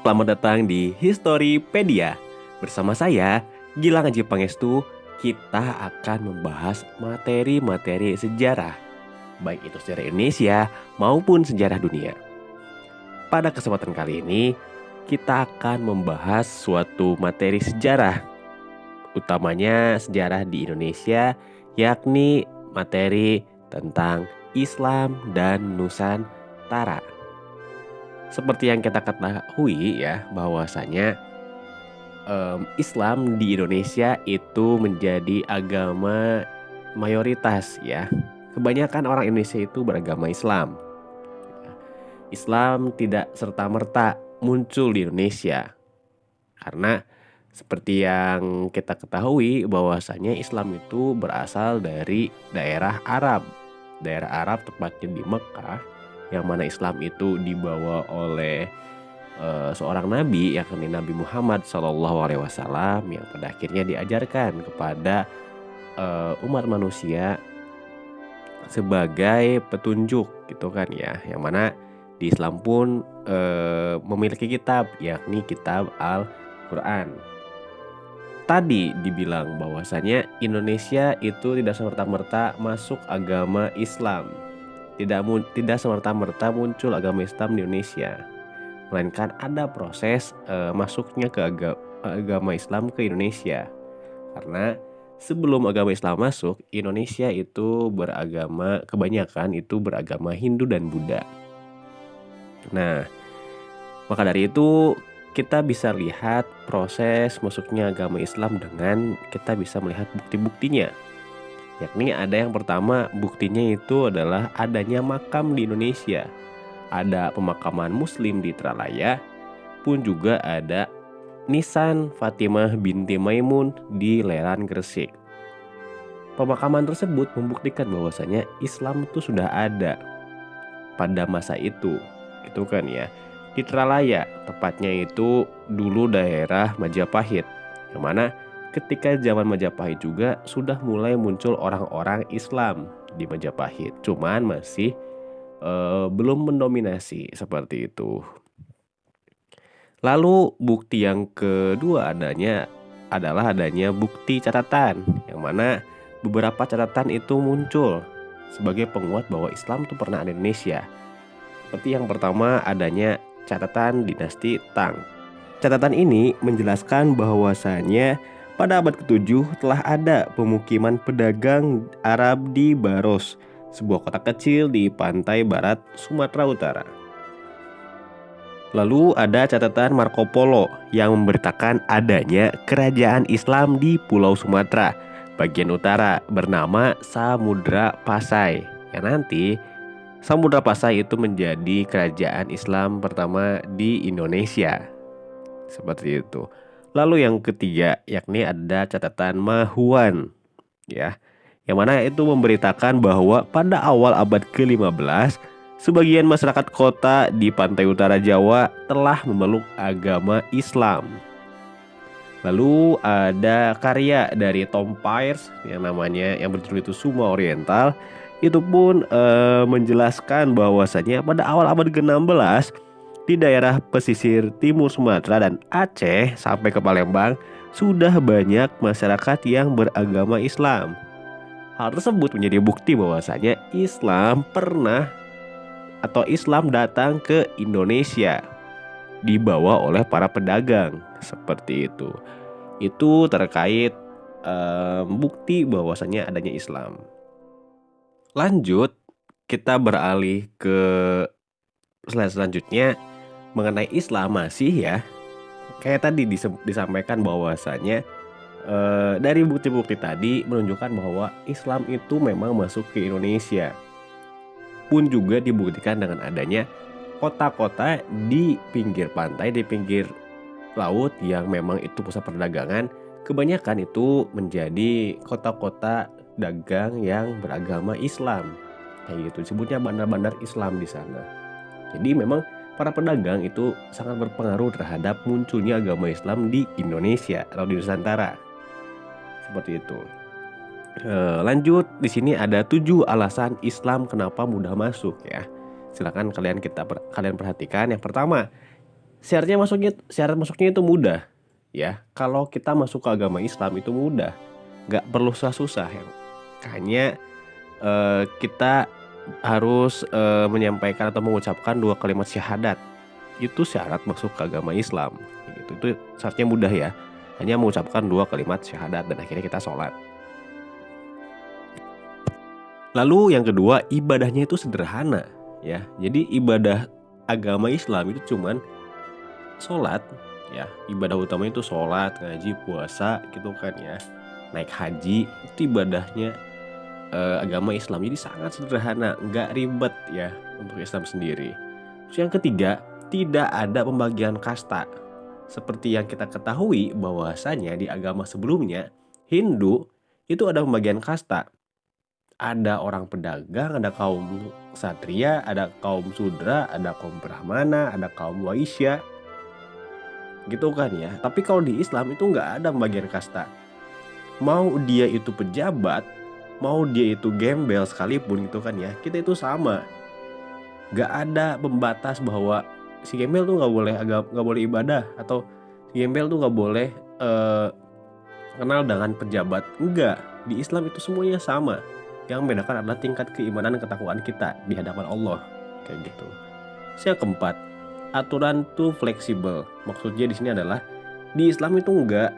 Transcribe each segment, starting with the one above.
Selamat datang di Historipedia. Bersama saya, Gilang Aji Pangestu, kita akan membahas materi-materi sejarah, baik itu sejarah Indonesia maupun sejarah dunia. Pada kesempatan kali ini, kita akan membahas suatu materi sejarah, utamanya sejarah di Indonesia, yakni materi tentang Islam dan Nusantara. Seperti yang kita ketahui ya, bahwasanya Islam di Indonesia itu menjadi agama mayoritas ya. Kebanyakan orang Indonesia itu beragama Islam. Islam tidak serta-merta muncul di Indonesia. Karena seperti yang kita ketahui bahwasanya Islam itu berasal dari daerah Arab. Daerah Arab tepatnya di Mekah, yang mana Islam itu dibawa oleh seorang nabi, yakni Nabi Muhammad SAW, yang pada akhirnya diajarkan kepada umat manusia sebagai petunjuk gitu kan ya, yang mana di Islam pun memiliki kitab, yakni kitab Al-Quran. Tadi dibilang bahwasanya Indonesia itu tidak serta-merta masuk agama Islam. Tidak semerta-merta muncul agama Islam di Indonesia, melainkan ada proses masuknya ke agama Islam ke Indonesia. Karena sebelum agama Islam masuk, Indonesia itu kebanyakan itu beragama Hindu dan Buddha. Nah, maka dari itu kita bisa lihat proses masuknya agama Islam dengan kita bisa melihat bukti-buktinya. Yakni ada yang pertama, buktinya itu adalah adanya makam di Indonesia. Ada pemakaman Muslim di Tralaya, pun juga ada nisan Fatimah binti Maimun di Leran, Gresik. Pemakaman tersebut membuktikan bahwasanya Islam itu sudah ada pada masa itu, gitu kan ya. Di Tralaya, tepatnya itu dulu daerah Majapahit, yang mana ketika zaman Majapahit juga sudah mulai muncul orang-orang Islam di Majapahit, cuman masih belum mendominasi seperti itu. Lalu bukti yang kedua adalah adanya bukti catatan, yang mana beberapa catatan itu muncul sebagai penguat bahwa Islam itu pernah ada di Indonesia. Seperti yang pertama, adanya catatan dinasti Tang. Catatan ini menjelaskan bahwasanya pada abad ke-7 telah ada pemukiman pedagang Arab di Baros, sebuah kota kecil di pantai barat Sumatera Utara. Lalu ada catatan Marco Polo yang memberitakan adanya kerajaan Islam di Pulau Sumatera bagian utara bernama Samudra Pasai. Yang nanti Samudra Pasai itu menjadi kerajaan Islam pertama di Indonesia. Seperti itu. Lalu yang ketiga, yakni ada catatan Mahuan ya, yang mana itu memberitakan bahwa pada awal abad ke-15 sebagian masyarakat kota di pantai utara Jawa telah memeluk agama Islam. Lalu ada karya dari Tom Peirce yang berjudul itu Suma Oriental. Itu pun menjelaskan bahwasanya pada awal abad ke-16 di daerah pesisir timur Sumatera dan Aceh sampai ke Palembang sudah banyak masyarakat yang beragama Islam. Hal tersebut menjadi bukti bahwasanya Islam datang ke Indonesia dibawa oleh para pedagang seperti itu. Itu terkait bukti bahwasanya adanya Islam. Lanjut, kita beralih ke slide selanjutnya mengenai Islam masih ya. Kayak tadi disampaikan bahwasanya dari bukti-bukti tadi menunjukkan bahwa Islam itu memang masuk ke Indonesia. Pun juga dibuktikan dengan adanya kota-kota di pinggir pantai, di pinggir laut yang memang itu pusat perdagangan. Kebanyakan itu menjadi kota-kota dagang yang beragama Islam. Kayak gitu disebutnya bandar-bandar Islam di sana. Jadi memang para pedagang itu sangat berpengaruh terhadap munculnya agama Islam di Indonesia atau di Nusantara. Seperti itu. Lanjut, di sini ada 7 alasan Islam kenapa mudah masuk ya. Silakan kalian perhatikan. Yang pertama, Syarat masuknya itu mudah, ya. Kalau kita masuk ke agama Islam itu mudah, nggak perlu susah-susah ya. Hanya kita harus menyampaikan atau mengucapkan 2 kalimat syahadat. Itu syarat masuk ke agama Islam. Gitu. Itu syaratnya mudah ya. Hanya mengucapkan 2 kalimat syahadat dan akhirnya kita sholat. Lalu yang kedua, ibadahnya itu sederhana ya. Jadi ibadah agama Islam itu cuman sholat ya. Ibadah utamanya itu sholat, ngaji, puasa gitu kan ya. Naik haji itu ibadahnya agama Islam. Jadi sangat sederhana, nggak ribet ya untuk Islam sendiri. Terus yang ketiga, tidak ada pembagian kasta. Seperti yang kita ketahui bahwasanya di agama sebelumnya Hindu itu ada pembagian kasta. Ada orang pedagang, ada kaum ksatria, ada kaum sudra, ada kaum brahmana, ada kaum waisya. Gitu kan ya. Tapi kalau di Islam itu nggak ada pembagian kasta. Mau dia itu pejabat, mau dia itu gembel sekalipun gitu kan ya, kita itu sama. Nggak ada pembatas bahwa si gembel tuh nggak boleh ibadah, atau si gembel tuh nggak boleh kenal dengan pejabat. Enggak, di Islam itu semuanya sama. Yang membedakan adalah tingkat keimanan dan ketakwaan kita di hadapan Allah, kayak gitu. Yang keempat, aturan tuh fleksibel. Maksudnya di sini adalah di Islam itu enggak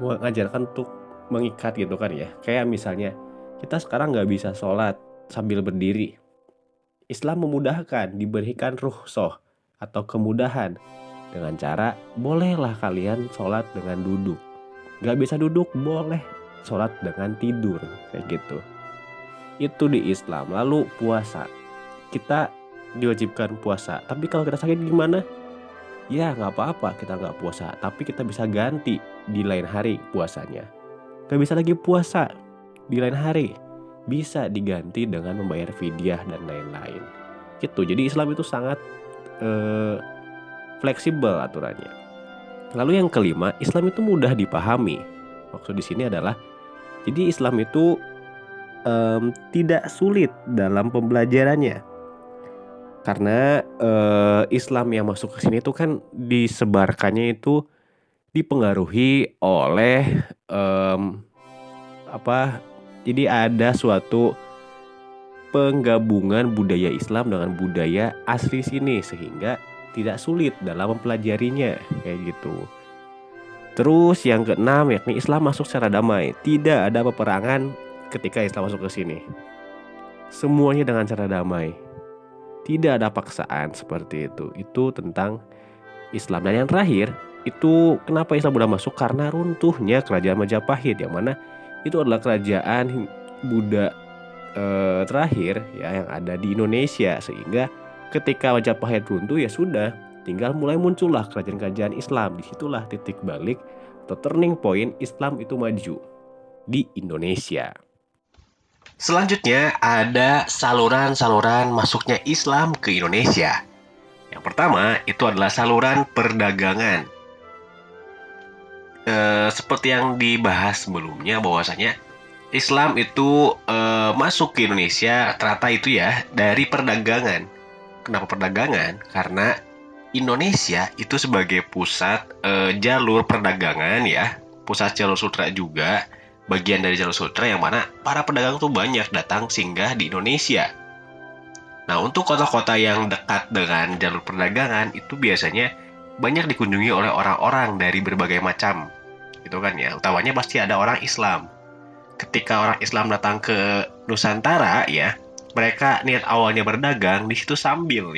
mengajarkan untuk mengikat gitu kan ya. Kayak misalnya kita sekarang nggak bisa sholat sambil berdiri. Islam memudahkan, diberikan rukhsah atau kemudahan dengan cara bolehlah kalian sholat dengan duduk. Nggak bisa duduk, boleh sholat dengan tidur, kayak gitu. Itu di Islam. Lalu puasa, kita diwajibkan puasa. Tapi kalau kita sakit gimana? Ya nggak apa-apa kita nggak puasa, tapi kita bisa ganti di lain hari puasanya. Nggak bisa lagi puasa di lain hari, bisa diganti dengan membayar fidyah dan lain-lain. Gitu. Jadi Islam itu sangat fleksibel aturannya. Lalu yang kelima, Islam itu mudah dipahami. Maksud di sini adalah, jadi Islam itu tidak sulit dalam pembelajarannya. Karena Islam yang masuk ke sini itu kan disebarkannya itu dipengaruhi oleh jadi ada suatu penggabungan budaya Islam dengan budaya asli sini, sehingga tidak sulit dalam mempelajarinya, kayak gitu. Terus yang keenam, yakni Islam masuk secara damai. Tidak ada peperangan ketika Islam masuk ke sini. Semuanya dengan cara damai. Tidak ada paksaan seperti itu. Itu tentang Islam. Dan yang terakhir, itu kenapa Islam mudah masuk? Karena runtuhnya kerajaan Majapahit, yang mana itu adalah kerajaan Buddha terakhir ya yang ada di Indonesia. Sehingga ketika Majapahit runtuh, ya sudah, tinggal mulai muncullah kerajaan-kerajaan Islam. Disitulah titik balik atau turning point Islam itu maju di Indonesia. Selanjutnya ada saluran-saluran masuknya Islam ke Indonesia. Yang pertama itu adalah saluran perdagangan. Seperti yang dibahas sebelumnya, bahwasanya Islam itu masuk ke Indonesia rata-rata itu ya dari perdagangan. Kenapa perdagangan? Karena Indonesia itu sebagai pusat jalur perdagangan ya, pusat jalur sutra juga, bagian dari jalur sutra yang mana para pedagang tuh banyak datang singgah di Indonesia. Nah, untuk kota-kota yang dekat dengan jalur perdagangan itu biasanya banyak dikunjungi oleh orang-orang dari berbagai macam, gitu kan ya. Utamanya pasti ada orang Islam. Ketika orang Islam datang ke Nusantara ya, mereka niat awalnya berdagang di situ sambil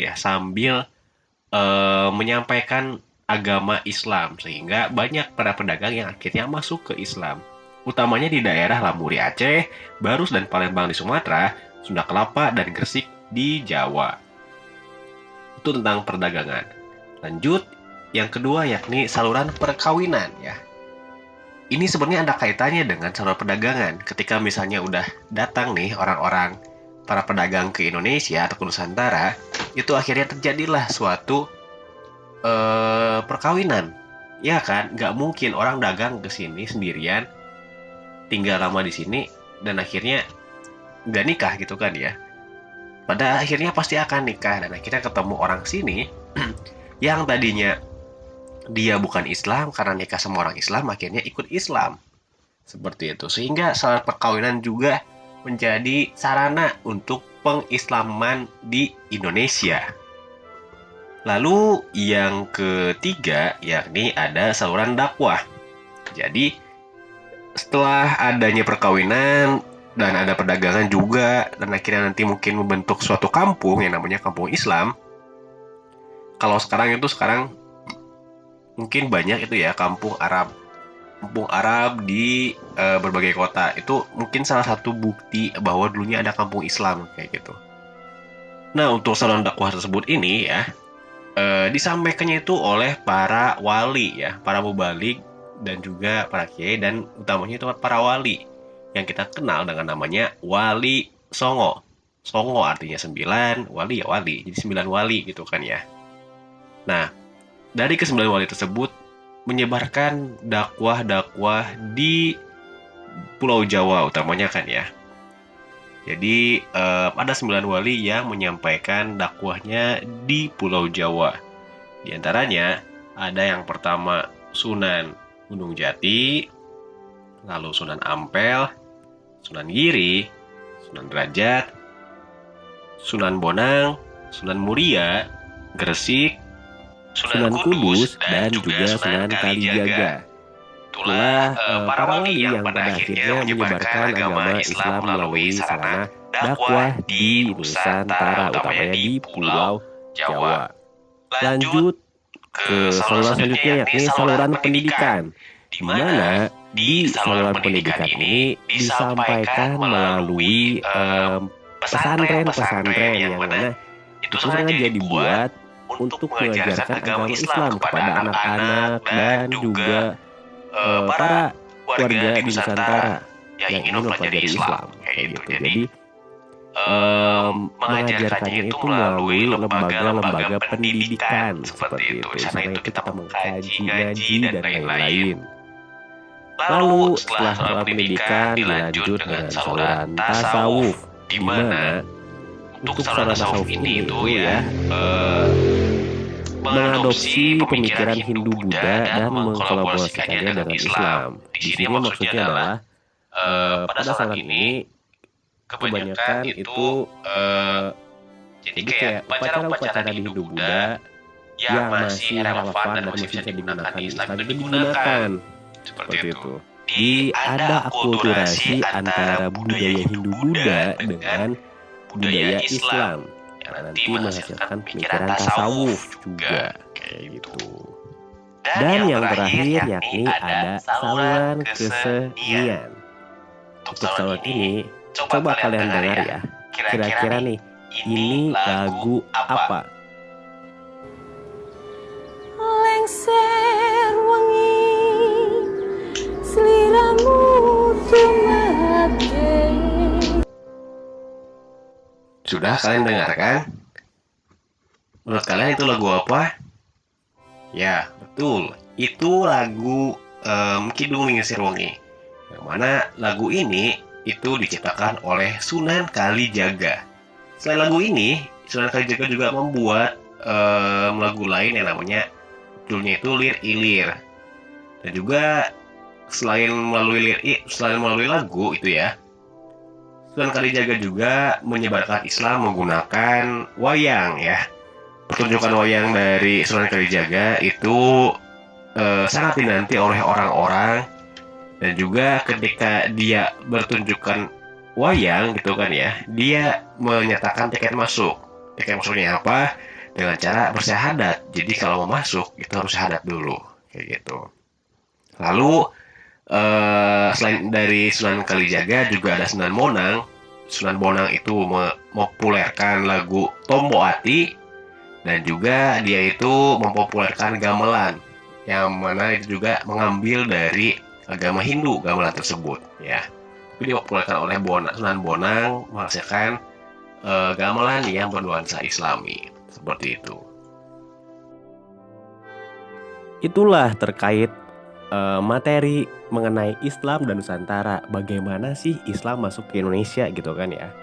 menyampaikan agama Islam, sehingga banyak para pedagang yang akhirnya masuk ke Islam. Utamanya di daerah Lamuri Aceh, Barus dan Palembang di Sumatera, Sunda Kelapa dan Gresik di Jawa. Itu tentang perdagangan. Lanjut, yang kedua yakni saluran perkawinan ya. Ini sebenarnya ada kaitannya dengan saluran perdagangan. Ketika misalnya udah datang nih orang-orang para pedagang ke Indonesia atau ke Nusantara, itu akhirnya terjadilah suatu perkawinan. Ya kan, nggak mungkin orang dagang ke sini sendirian, tinggal lama di sini, dan akhirnya nggak nikah gitu kan ya. Pada akhirnya pasti akan nikah, dan akhirnya ketemu orang sini Yang tadinya dia bukan Islam, karena nikah sama orang Islam akhirnya ikut Islam. Seperti itu. Sehingga syarat perkawinan juga menjadi sarana untuk pengislaman di Indonesia. Lalu yang ketiga yakni ada saluran dakwah. Jadi setelah adanya perkawinan dan ada perdagangan juga, dan akhirnya nanti mungkin membentuk suatu kampung yang namanya kampung Islam. Kalau sekarang mungkin banyak itu ya kampung Arab di berbagai kota. Itu mungkin salah satu bukti bahwa dulunya ada kampung Islam kayak gitu. Nah, untuk saluran dakwah tersebut ini ya disampaikannya itu oleh para wali ya, para mubalik dan juga para kiai, dan utamanya itu para wali yang kita kenal dengan namanya Wali Songo. Songo artinya 9, wali ya wali, jadi 9 wali gitu kan ya. Nah, dari ke-9 wali tersebut menyebarkan dakwah-dakwah di Pulau Jawa utamanya kan ya. Jadi ada 9 wali yang menyampaikan dakwahnya di Pulau Jawa. Di antaranya ada yang pertama Sunan Gunung Jati, lalu Sunan Ampel, Sunan Giri, Sunan Derajat, Sunan Bonang, Sunan Muria, Gresik, Sunan Kudus, dan juga Sunan Kalijaga. Itulah para wali yang pada akhirnya menyebarkan agama Islam melalui sarana dakwah di Nusantara, utamanya di Pulau Jawa. Lanjut ke saluran selanjutnya yakni saluran pendidikan, di mana di saluran pendidikan ini disampaikan melalui pesantren-pesantren yang mana itu sengaja dibuat untuk mengajarkan agama Islam kepada anak-anak dan juga para warga di Nusantara yang ingin mempelajari Islam kayak gitu. Jadi mengajarkannya itu melalui lembaga-lembaga pendidikan seperti itu. Di sana itu kita mengkaji, ngaji, dan lain-lain. Lalu setelah saluran pendidikan dilanjut dengan saluran tasawuf, di mana untuk saluran tasawuf ini itu ya mengadopsi pemikiran Hindu-Buddha dan mengkolaborasikannya dengan Islam. Di sini maksudnya adalah pada saat ini kebanyakan itu jadi kayak upacara-upacara di Hindu-Buddha yang masih relevan dan masih bisa digunakan di Islam itu digunakan. Seperti itu. Ada akulturasi antara budaya Hindu-Buddha dengan budaya Islam yang nanti menghasilkan pemikiran tasawuf juga kayak gitu. Dan yang terakhir yakni ada saluran kesenian. Untuk saluran ini coba kalian dengar ya. Kira-kira nih ini lagu apa? Lengser wengi sliramu tumake. Sudah kalian dengarkan? Menurut kalian itu lagu apa? Ya, betul. Itu lagu Kidung Menyisir Wengi. Yang mana lagu ini itu diciptakan oleh Sunan Kalijaga. Selain lagu ini, Sunan Kalijaga juga membuat lagu lain yang namanya judulnya itu Lir Ilir. Dan juga selain melalui lagu itu ya, Sunan Kalijaga juga menyebarkan Islam menggunakan wayang ya. Pertunjukan wayang dari Sunan Kalijaga itu sangat dinanti oleh orang-orang, dan juga ketika dia bertunjukkan wayang gitu kan ya, dia menyatakan tiket masuk. Tiket masuknya apa? Dengan cara bersyahadat. Jadi kalau mau masuk itu harus syahadat dulu kayak gitu. Lalu selain dari Sunan Kalijaga juga ada Sunan Bonang. Sunan Bonang itu mempopulerkan lagu Tombo Ati, dan juga dia itu mempopulerkan gamelan, yang mana itu juga mengambil dari agama Hindu gamelan tersebut ya. Tapi dipopulerkan oleh Sunan Bonang menghasilkan gamelan yang bernuansa Islami seperti itu. Itulah terkait materi mengenai Islam dan Nusantara. Bagaimana sih Islam masuk ke Indonesia gitu kan ya.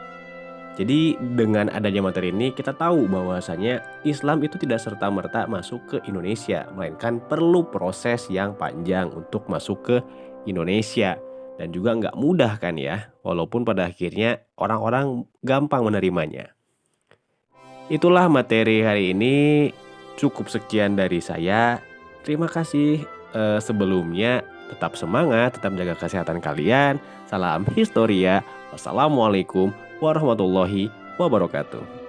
Jadi dengan adanya materi ini kita tahu bahwasanya Islam itu tidak serta-merta masuk ke Indonesia, melainkan perlu proses yang panjang untuk masuk ke Indonesia. Dan juga nggak mudah kan ya, walaupun pada akhirnya orang-orang gampang menerimanya. Itulah materi hari ini, cukup sekian dari saya. Terima kasih sebelumnya, tetap semangat, tetap jaga kesehatan kalian. Salam Historia. Wassalamualaikum warahmatullahi wabarakatuh.